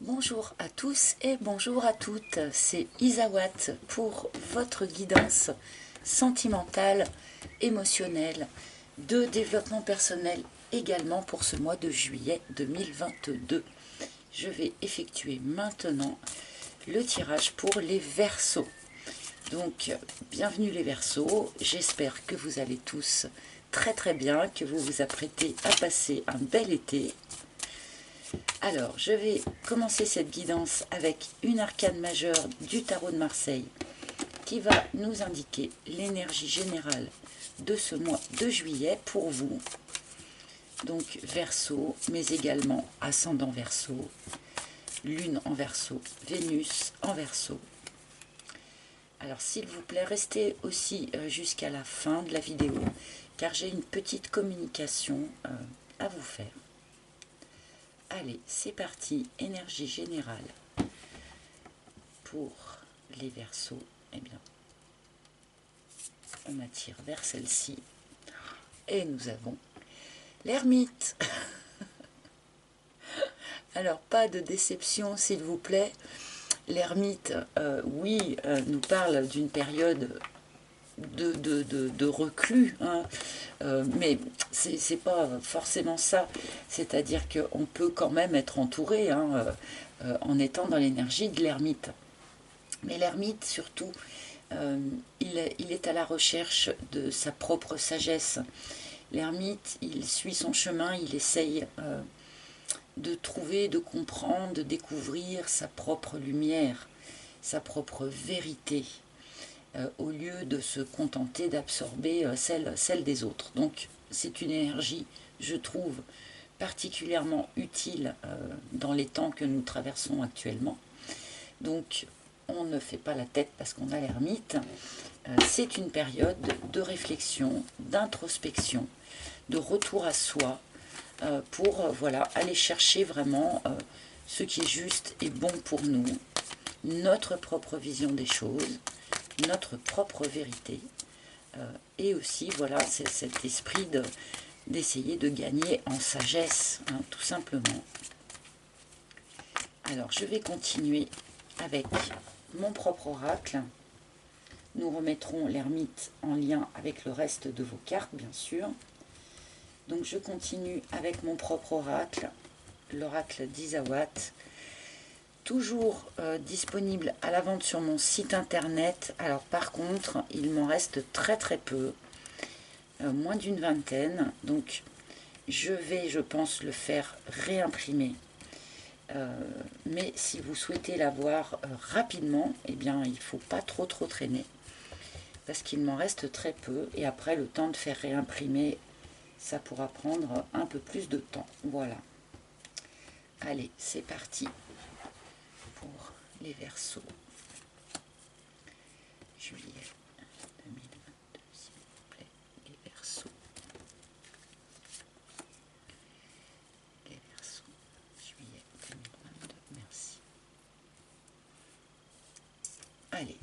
Bonjour à tous et bonjour à toutes, c'est Isawat pour votre guidance sentimentale, émotionnelle, de développement personnel également pour ce mois de juillet 2022. Je vais effectuer maintenant le tirage pour les Verseaux. Donc, bienvenue les Verseaux, j'espère que vous allez tous très bien, que vous vous apprêtez à passer un bel été. Alors, je vais commencer cette guidance avec une arcane majeure du tarot de Marseille qui va nous indiquer l'énergie générale de ce mois de juillet pour vous. Donc Verseau, mais également ascendant Verseau, Lune en Verseau, Vénus en Verseau. Alors s'il vous plaît, restez aussi jusqu'à la fin de la vidéo car j'ai une petite communication à vous faire. Allez, c'est parti, énergie générale pour les Verseaux. Eh bien, on attire vers celle-ci et nous avons l'ermite. Alors, pas de déception, s'il vous plaît. L'ermite, oui, nous parle d'une période de reclus, hein, mais c'est pas forcément ça. C'est-à-dire qu'on peut quand même être entouré hein, en étant dans l'énergie de l'ermite. Mais l'ermite, surtout, il est à la recherche de sa propre sagesse. L'ermite, il suit son chemin, il essaye de trouver, de comprendre, de découvrir sa propre lumière, sa propre vérité, au lieu de se contenter d'absorber celle des autres. Donc c'est une énergie, je trouve, particulièrement utile dans les temps que nous traversons actuellement. Donc on ne fait pas la tête parce qu'on a l'ermite. C'est une période de réflexion, d'introspection, de retour à soi, pour voilà, aller chercher vraiment ce qui est juste et bon pour nous, notre propre vision des choses, notre propre vérité, et aussi voilà, c'est cet esprit d'essayer de gagner en sagesse, hein, tout simplement. Alors je vais continuer avec mon propre oracle. Nous remettrons l'ermite en lien avec le reste de vos cartes, bien sûr. Donc je continue avec mon propre oracle, l'oracle d'Isawat, toujours disponible à la vente sur mon site internet. Alors par contre, il m'en reste très peu, moins d'une vingtaine. Donc je vais, je pense, le faire réimprimer. Mais si vous souhaitez l'avoir rapidement, eh bien il ne faut pas trop traîner, parce qu'il m'en reste très peu. Et après, le temps de faire réimprimer, ça pourra prendre un peu plus de temps. Voilà. Allez, c'est parti pour les Verseaux. Juillet 2022, s'il vous plaît. Les Verseaux. Les Verseaux. Juillet 2022, merci. Allez,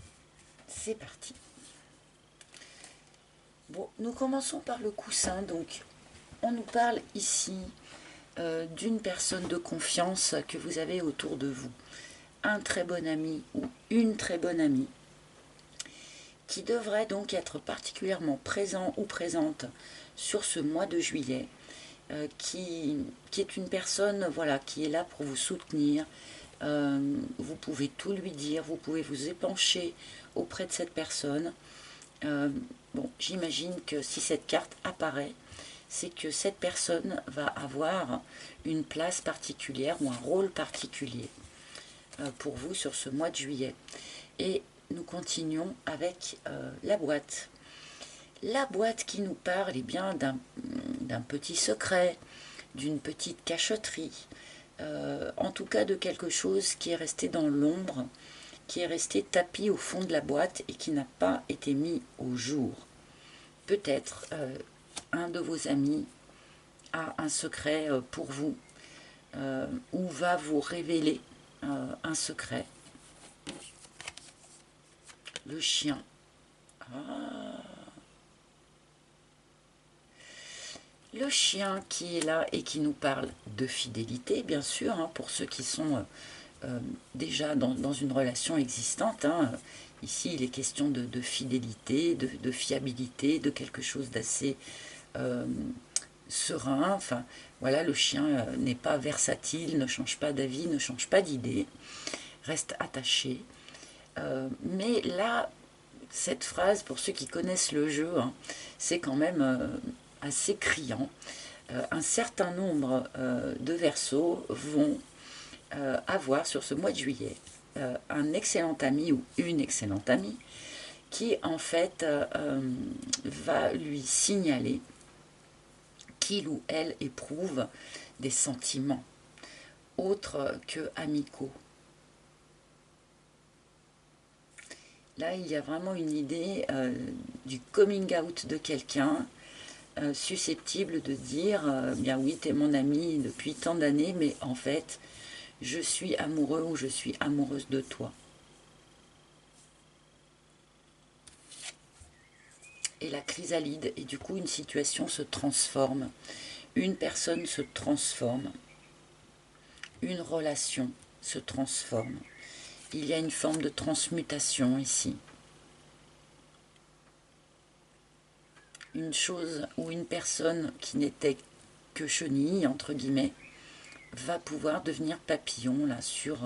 c'est parti. Bon, nous commençons par le coussin. Donc, on nous parle ici d'une personne de confiance que vous avez autour de vous. Un très bon ami ou une très bonne amie qui devrait donc être particulièrement présent ou présente sur ce mois de juillet, qui est une personne voilà, qui est là pour vous soutenir. Vous pouvez tout lui dire, vous pouvez vous épancher auprès de cette personne. Bon, j'imagine que si cette carte apparaît, c'est que cette personne va avoir une place particulière ou un rôle particulier pour vous sur ce mois de juillet. Et nous continuons avec la boîte. La boîte qui nous parle eh bien d'un petit secret, d'une petite cachotterie, en tout cas de quelque chose qui est resté dans l'ombre, qui est resté tapi au fond de la boîte et qui n'a pas été mis au jour. Peut-être un de vos amis a un secret pour vous, ou va vous révéler un secret. Le chien. Ah. Le chien qui est là et qui nous parle de fidélité, bien sûr, hein, pour ceux qui sont déjà dans une relation existante. Hein. Ici, il est question de fidélité, de fiabilité, de quelque chose d'assez serein. Enfin, voilà, le chien n'est pas versatile, ne change pas d'avis, ne change pas d'idée, reste attaché. Mais là, cette phrase, pour ceux qui connaissent le jeu, hein, c'est quand même assez criant. Un certain nombre de Verseaux vont avoir sur ce mois de juillet un excellent ami ou une excellente amie qui en fait va lui signaler qu'il ou elle éprouve des sentiments autres que amicaux. Là, il y a vraiment une idée du coming out de quelqu'un susceptible de dire bien oui, t'es mon ami depuis tant d'années, mais en fait, je suis amoureux ou je suis amoureuse de toi. Et la chrysalide, et du coup, une situation se transforme. Une personne se transforme. Une relation se transforme. Il y a une forme de transmutation ici. Une chose ou une personne qui n'était que chenille, entre guillemets, va pouvoir devenir papillon là sur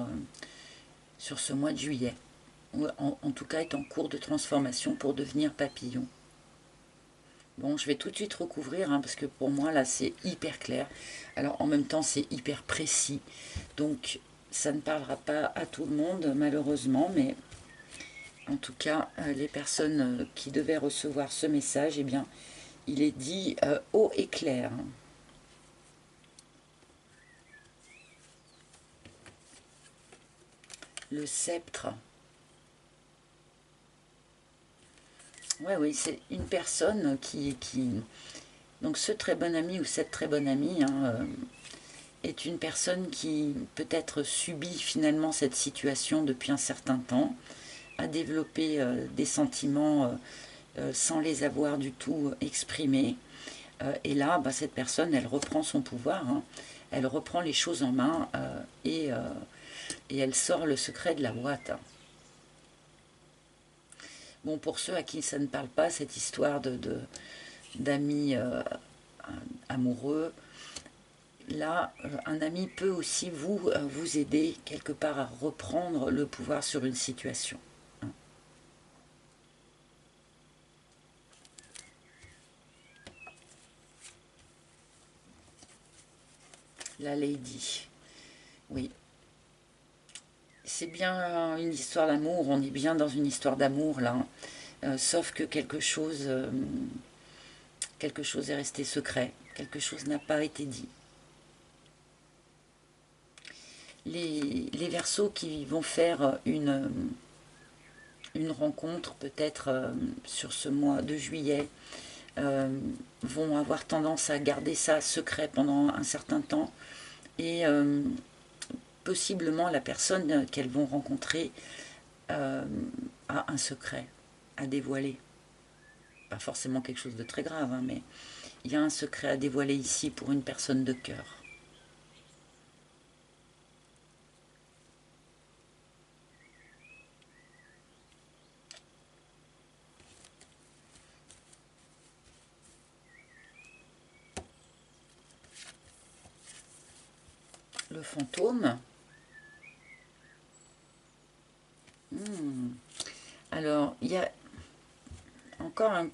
ce mois de juillet. Ou en tout cas est en cours de transformation pour devenir papillon. Bon, je vais tout de suite recouvrir, hein, parce que pour moi, là, c'est hyper clair. Alors, en même temps, c'est hyper précis. Donc, ça ne parlera pas à tout le monde, malheureusement, mais en tout cas, les personnes qui devaient recevoir ce message, eh bien, il est dit haut et clair. Le sceptre. Ouais, oui, c'est une personne qui... Donc, ce très bon ami ou cette très bonne amie... Hein, est une personne qui peut-être subit finalement cette situation depuis un certain temps, a développé des sentiments sans les avoir du tout exprimés. Et là, bah, cette personne, elle reprend son pouvoir, hein. Elle reprend les choses en main et elle sort le secret de la boîte. Bon, pour ceux à qui ça ne parle pas, cette histoire d'amis amoureux, là, un ami peut aussi vous aider quelque part à reprendre le pouvoir sur une situation. La lady, oui. C'est bien une histoire d'amour, on est bien dans une histoire d'amour là. Sauf que quelque chose est resté secret, quelque chose n'a pas été dit. Les Verseaux qui vont faire une rencontre peut-être sur ce mois de juillet vont avoir tendance à garder ça secret pendant un certain temps et possiblement la personne qu'elles vont rencontrer a un secret à dévoiler. Pas forcément quelque chose de très grave, hein, mais il y a un secret à dévoiler ici pour une personne de cœur. Le fantôme. Alors, il y a encore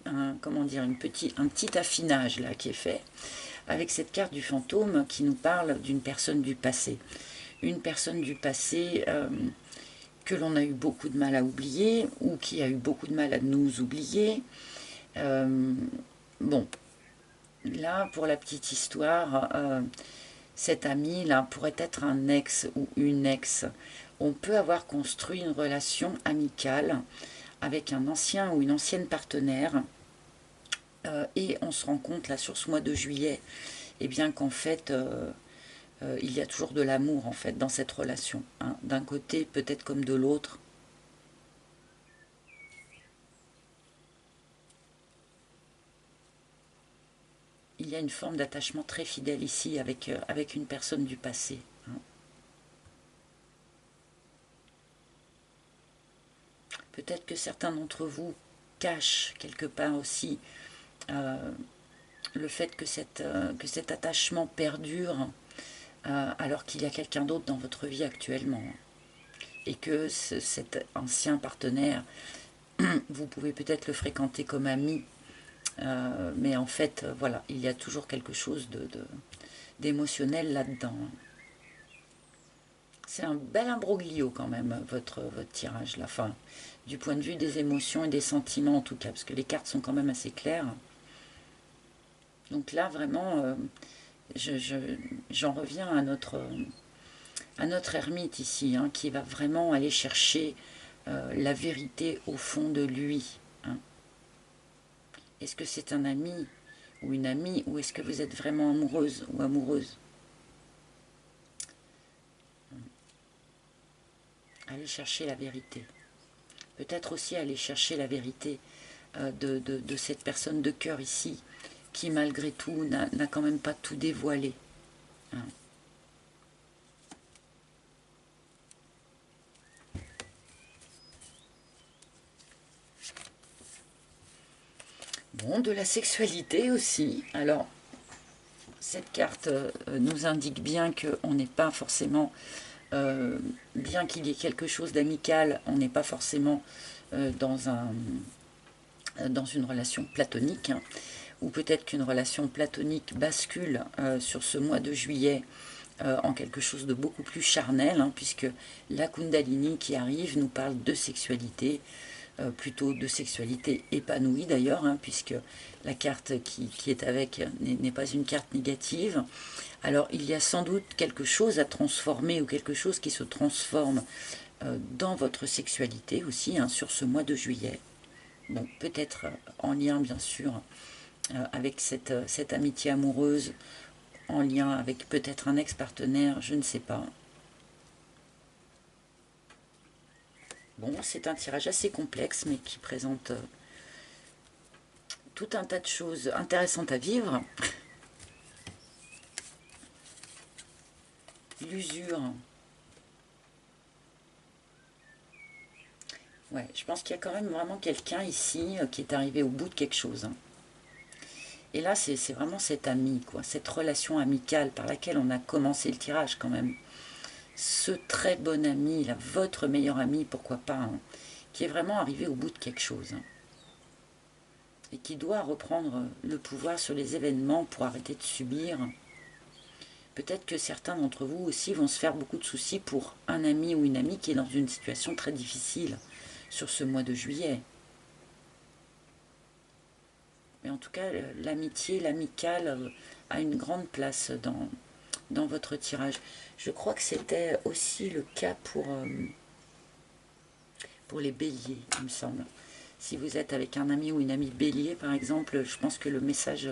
comment dire, un petit affinage là qui est fait avec cette carte du fantôme qui nous parle d'une personne du passé. Une personne du passé que l'on a eu beaucoup de mal à oublier ou qui a eu beaucoup de mal à nous oublier. Bon, là, pour la petite histoire, cet ami là pourrait être un ex ou une ex. On peut avoir construit une relation amicale avec un ancien ou une ancienne partenaire et on se rend compte là sur ce mois de juillet et bien qu'en fait il y a toujours de l'amour en fait dans cette relation, hein. D'un côté peut-être comme de l'autre. Il y a une forme d'attachement très fidèle ici avec une personne du passé, hein. Peut-être que certains d'entre vous cachent quelque part aussi le fait que cet attachement perdure alors qu'il y a quelqu'un d'autre dans votre vie actuellement. Et que cet ancien partenaire, vous pouvez peut-être le fréquenter comme ami, mais en fait, voilà, il y a toujours quelque chose d'émotionnel là-dedans. C'est un bel imbroglio quand même, votre tirage, la fin, du point de vue des émotions et des sentiments en tout cas, parce que les cartes sont quand même assez claires. Donc là, vraiment, j'en reviens à notre ermite ici, hein, qui va vraiment aller chercher la vérité au fond de lui. Hein. Est-ce que c'est un ami ou une amie, ou est-ce que vous êtes vraiment amoureuse ou amoureuse? Allez chercher la vérité. Peut-être aussi aller chercher la vérité de cette personne de cœur ici, qui malgré tout n'a quand même pas tout dévoilé. Hein. Bon, de la sexualité aussi. Alors, cette carte nous indique bien qu'on n'est pas forcément, bien qu'il y ait quelque chose d'amical, on n'est pas forcément dans une relation platonique, hein, ou peut-être qu'une relation platonique bascule sur ce mois de juillet en quelque chose de beaucoup plus charnel, hein, puisque la Kundalini qui arrive nous parle de sexualité, plutôt de sexualité épanouie d'ailleurs, hein, puisque la carte qui est avec n'est pas une carte négative. Alors il y a sans doute quelque chose à transformer ou quelque chose qui se transforme dans votre sexualité aussi, hein, sur ce mois de juillet. Bon, peut-être en lien bien sûr avec cette amitié amoureuse, en lien avec peut-être un ex-partenaire, je ne sais pas. Bon, c'est un tirage assez complexe, mais qui présente tout un tas de choses intéressantes à vivre. L'usure. Ouais, je pense qu'il y a quand même vraiment quelqu'un ici qui est arrivé au bout de quelque chose. Hein. Et là, c'est vraiment cet ami, quoi, cette relation amicale par laquelle on a commencé le tirage quand même. Ce très bon ami, là, votre meilleur ami, pourquoi pas, hein, qui est vraiment arrivé au bout de quelque chose. Hein. Et qui doit reprendre le pouvoir sur les événements pour arrêter de subir. Peut-être que certains d'entre vous aussi vont se faire beaucoup de soucis pour un ami ou une amie qui est dans une situation très difficile sur ce mois de juillet. Mais en tout cas, l'amitié, l'amical a une grande place dans votre tirage. Je crois que c'était aussi le cas pour les béliers, il me semble. Si vous êtes avec un ami ou une amie bélier, par exemple, je pense que le message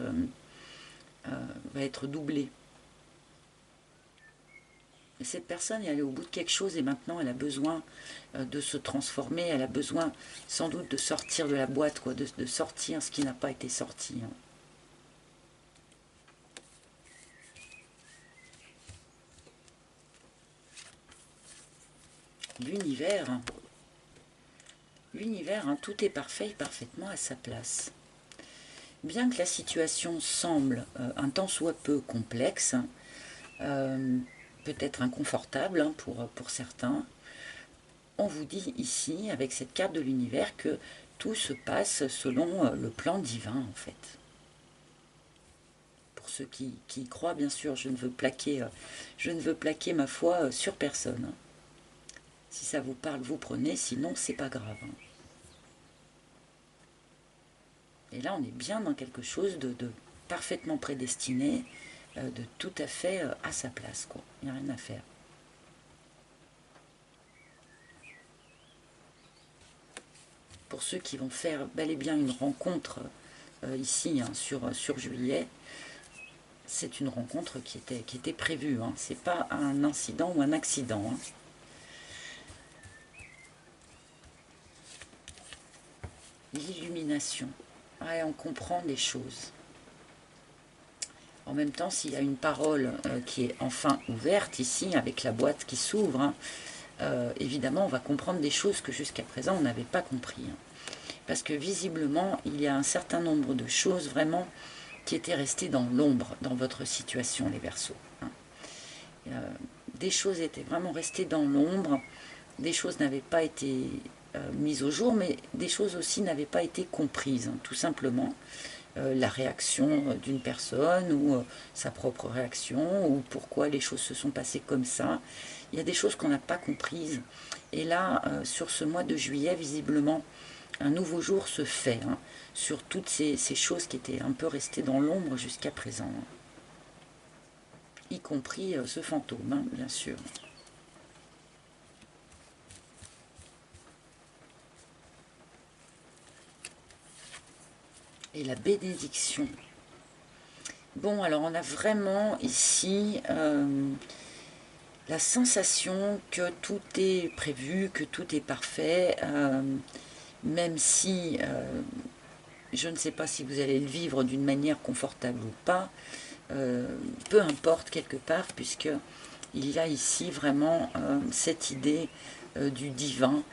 va être doublé. Et cette personne est allée au bout de quelque chose et maintenant elle a besoin de se transformer, elle a besoin sans doute de sortir de la boîte, quoi, de sortir ce qui n'a pas été sorti. Hein. L'univers, hein, tout est parfait et parfaitement à sa place. Bien que la situation semble un tant soit peu complexe, peut-être inconfortable hein, pour certains, on vous dit ici, avec cette carte de l'univers, que tout se passe selon le plan divin, en fait. Pour ceux qui y croient, bien sûr, je ne veux plaquer ma foi sur personne. Hein. Si ça vous parle, vous prenez, sinon, c'est pas grave. Hein. Et là, on est bien dans quelque chose de parfaitement prédestiné, de tout à fait à sa place, quoi. Il n'y a rien à faire. Pour ceux qui vont faire bel et bien une rencontre ici hein, sur juillet, c'est une rencontre qui était prévue. Hein. Ce n'est pas un incident ou un accident. Hein. L'illumination. Ouais, on comprend des choses. En même temps, s'il y a une parole qui est enfin ouverte ici, avec la boîte qui s'ouvre, hein, évidemment, on va comprendre des choses que jusqu'à présent, on n'avait pas compris. Hein. Parce que visiblement, il y a un certain nombre de choses vraiment qui étaient restées dans l'ombre dans votre situation, les Verseaux. Hein. Des choses étaient vraiment restées dans l'ombre, des choses n'avaient pas été mises au jour, mais des choses aussi n'avaient pas été comprises, hein, tout simplement. La réaction d'une personne ou sa propre réaction ou pourquoi les choses se sont passées comme ça. Il y a des choses qu'on n'a pas comprises. Et là, sur ce mois de juillet, visiblement, un nouveau jour se fait hein, sur toutes ces choses qui étaient un peu restées dans l'ombre jusqu'à présent. Hein. Y compris ce fantôme, hein, bien sûr. Et la bénédiction. Bon, alors on a vraiment ici la sensation que tout est prévu, que tout est parfait, même si je ne sais pas si vous allez le vivre d'une manière confortable ou pas, peu importe quelque part, puisque il y a ici vraiment cette idée du divin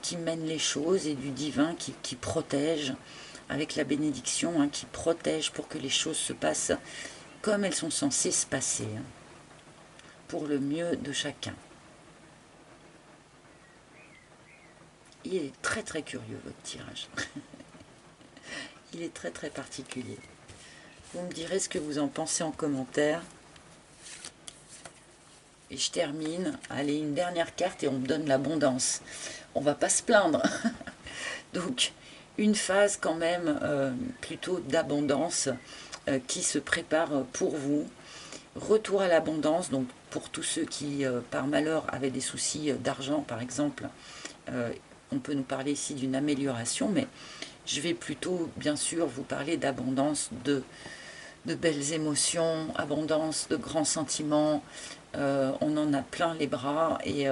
qui mène les choses et du divin qui protège, avec la bénédiction, hein, qui protège pour que les choses se passent comme elles sont censées se passer, hein, pour le mieux de chacun. Il est très très curieux votre tirage. Il est très très particulier. Vous me direz ce que vous en pensez en commentaire. Et je termine. Allez, une dernière carte et on me donne l'abondance. On va pas se plaindre. Donc, une phase quand même plutôt d'abondance qui se prépare pour vous. Retour à l'abondance, donc pour tous ceux qui, par malheur, avaient des soucis d'argent, par exemple, on peut nous parler ici d'une amélioration, mais je vais plutôt, bien sûr, vous parler d'abondance, de belles émotions, abondance de grands sentiments. On en a plein les bras et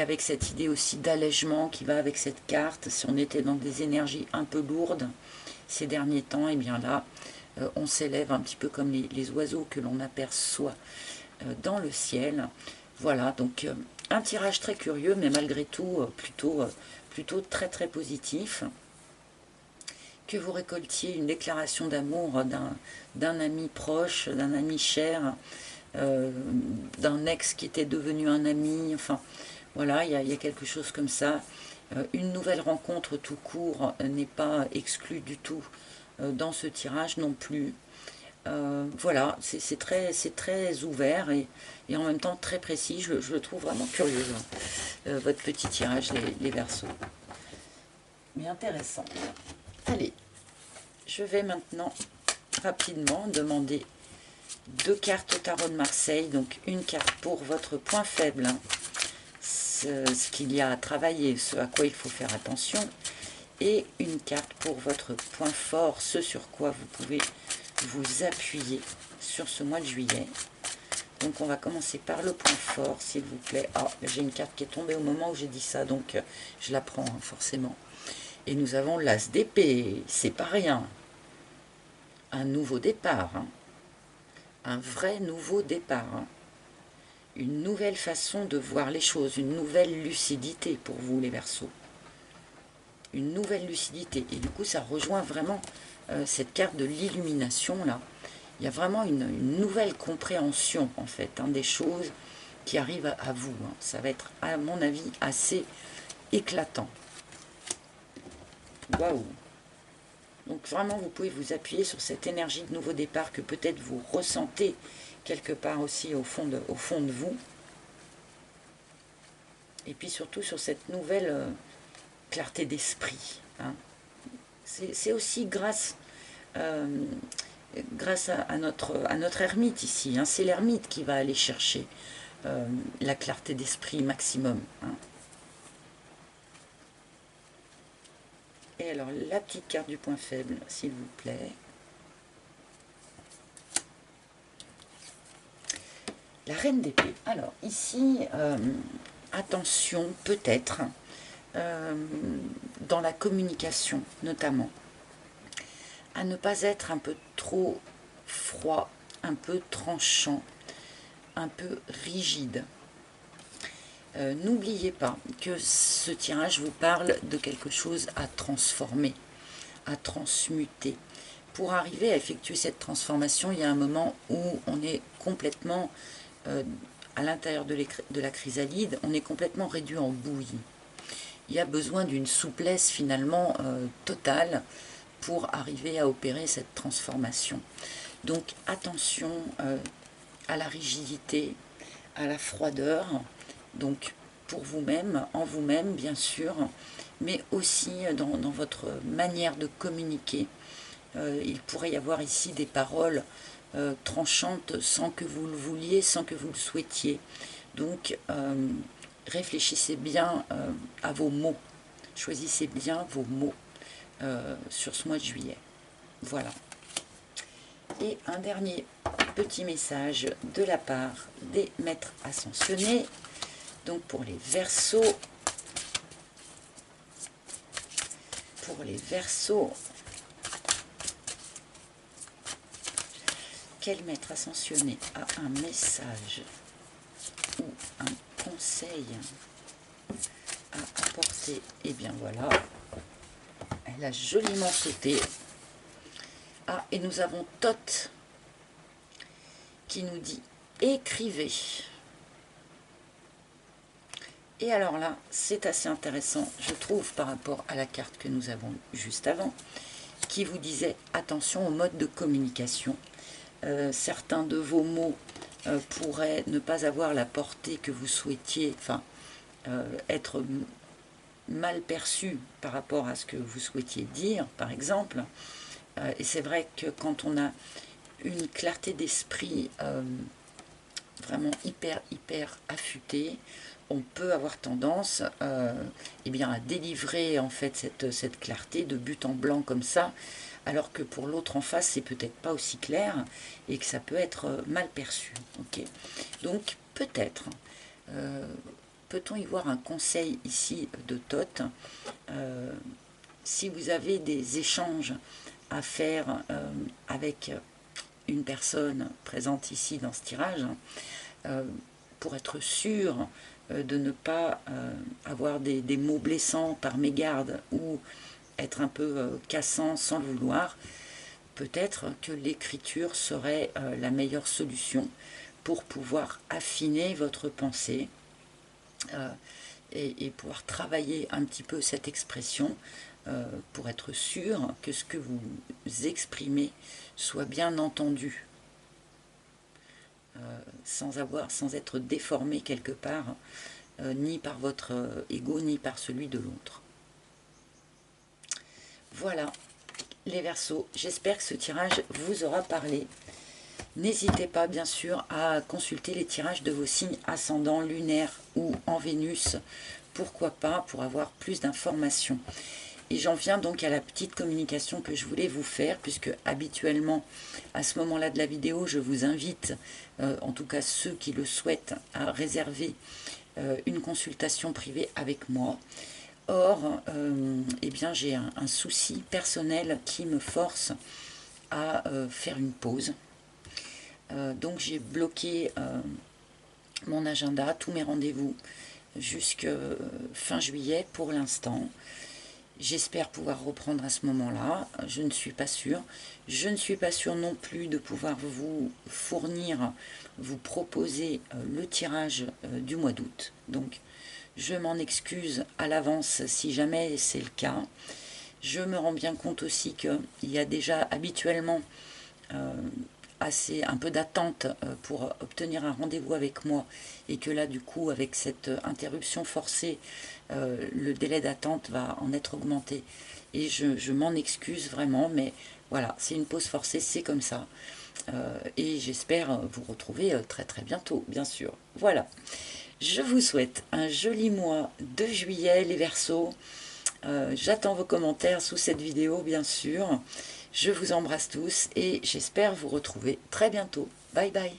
avec cette idée aussi d'allègement qui va avec cette carte, si on était dans des énergies un peu lourdes ces derniers temps, et bien là, on s'élève un petit peu comme les oiseaux que l'on aperçoit dans le ciel. Voilà, donc un tirage très curieux, mais malgré tout plutôt très très positif. Que vous récoltiez une déclaration d'amour d'un ami proche, d'un ami cher, d'un ex qui était devenu un ami, enfin voilà, il y a quelque chose comme ça. Une nouvelle rencontre tout court n'est pas exclue du tout dans ce tirage non plus. Voilà, c'est très ouvert et en même temps très précis. Je le trouve vraiment curieux, votre petit tirage, les Verseaux. Mais intéressant. Allez, je vais maintenant rapidement demander 2 cartes au tarot de Marseille. Donc une carte pour votre point faible, hein, ce qu'il y a à travailler, ce à quoi il faut faire attention. Et une carte pour votre point fort, ce sur quoi vous pouvez vous appuyer sur ce mois de juillet. Donc on va commencer par le point fort, s'il vous plaît. Ah, j'ai une carte qui est tombée au moment où j'ai dit ça, donc je la prends hein, forcément. Et nous avons l'As d'épée, c'est pas rien. Un nouveau départ, hein. Un vrai nouveau départ. Hein. Une nouvelle façon de voir les choses, une nouvelle lucidité pour vous les Verseaux. Une nouvelle lucidité. Et du coup, ça rejoint vraiment cette carte de l'illumination, là. Il y a vraiment une nouvelle compréhension, en fait, hein, des choses qui arrivent à vous. Hein. Ça va être, à mon avis, assez éclatant. Waouh! Donc vraiment, vous pouvez vous appuyer sur cette énergie de nouveau départ que peut-être vous ressentez quelque part aussi au fond de vous. Et puis surtout sur cette nouvelle clarté d'esprit. Hein. C'est aussi grâce à notre ermite ici. Hein. C'est l'ermite qui va aller chercher la clarté d'esprit maximum. Hein. Et alors, la petite carte du point faible, s'il vous plaît. La reine d'épée. Alors, ici, attention, peut-être, dans la communication, notamment, à ne pas être un peu trop froid, un peu tranchant, un peu rigide. N'oubliez pas que ce tirage vous parle de quelque chose à transformer, à transmuter. Pour arriver à effectuer cette transformation, il y a un moment où on est complètement, à l'intérieur de la chrysalide, on est complètement réduit en bouillie. Il y a besoin d'une souplesse finalement totale pour arriver à opérer cette transformation. Donc attention à la rigidité, à la froideur, donc pour vous-même, en vous-même bien sûr, mais aussi dans votre manière de communiquer. Il pourrait y avoir ici des paroles tranchantes sans que vous le vouliez, sans que vous le souhaitiez. Donc réfléchissez bien à vos mots, choisissez bien vos mots sur ce mois de juillet. Voilà. Et un dernier petit message de la part des maîtres ascensionnés. Donc pour les Verseaux, quel maître ascensionné a un message ou un conseil à apporter? Eh bien voilà, elle a joliment sauté. Ah, et nous avons Tot qui nous dit « Écrivez ». Et alors là, c'est assez intéressant, je trouve, par rapport à la carte que nous avons juste avant, qui vous disait « Attention au mode de communication ». Certains de vos mots pourraient ne pas avoir la portée que vous souhaitiez, enfin, être mal perçus par rapport à ce que vous souhaitiez dire, par exemple. Et c'est vrai que quand on a une clarté d'esprit vraiment hyper affûtée, on peut avoir tendance eh bien, à délivrer en fait cette clarté de but en blanc comme ça, alors que pour l'autre en face, c'est peut-être pas aussi clair et que ça peut être mal perçu. Okay, donc peut-être, peut-on y voir un conseil ici de Tot, si vous avez des échanges à faire avec une personne présente ici dans ce tirage, pour être sûr de ne pas avoir des mots blessants par mégarde ou être un peu cassant sans le vouloir, peut-être que l'écriture serait la meilleure solution pour pouvoir affiner votre pensée et pouvoir travailler un petit peu cette expression pour être sûr que ce que vous exprimez soit bien entendu, sans être déformé quelque part, ni par votre ego, ni par celui de l'autre. Voilà, les Verseaux, j'espère que ce tirage vous aura parlé. N'hésitez pas, bien sûr, à consulter les tirages de vos signes ascendants, lunaires ou en Vénus, pourquoi pas, pour avoir plus d'informations. Et j'en viens donc à la petite communication que je voulais vous faire, puisque habituellement, à ce moment-là de la vidéo, je vous invite, en tout cas ceux qui le souhaitent, à réserver une consultation privée avec moi. Or, eh bien, j'ai un souci personnel qui me force à faire une pause. Donc j'ai bloqué mon agenda, tous mes rendez-vous jusqu'à fin juillet pour l'instant. J'espère pouvoir reprendre à ce moment-là, je ne suis pas sûre. Je ne suis pas sûre non plus de pouvoir vous fournir, vous proposer le tirage du mois d'août. Donc je m'en excuse à l'avance si jamais c'est le cas. Je me rends bien compte aussi qu'il y a déjà habituellement un peu d'attente pour obtenir un rendez-vous avec moi, et que là du coup avec cette interruption forcée, le délai d'attente va en être augmenté, et je m'en excuse vraiment, mais voilà, c'est une pause forcée, c'est comme ça, et j'espère vous retrouver très très bientôt, bien sûr. Voilà, je vous souhaite un joli mois de juillet, les Verseaux. J'attends vos commentaires sous cette vidéo, bien sûr. Je vous embrasse tous et j'espère vous retrouver très bientôt. Bye bye.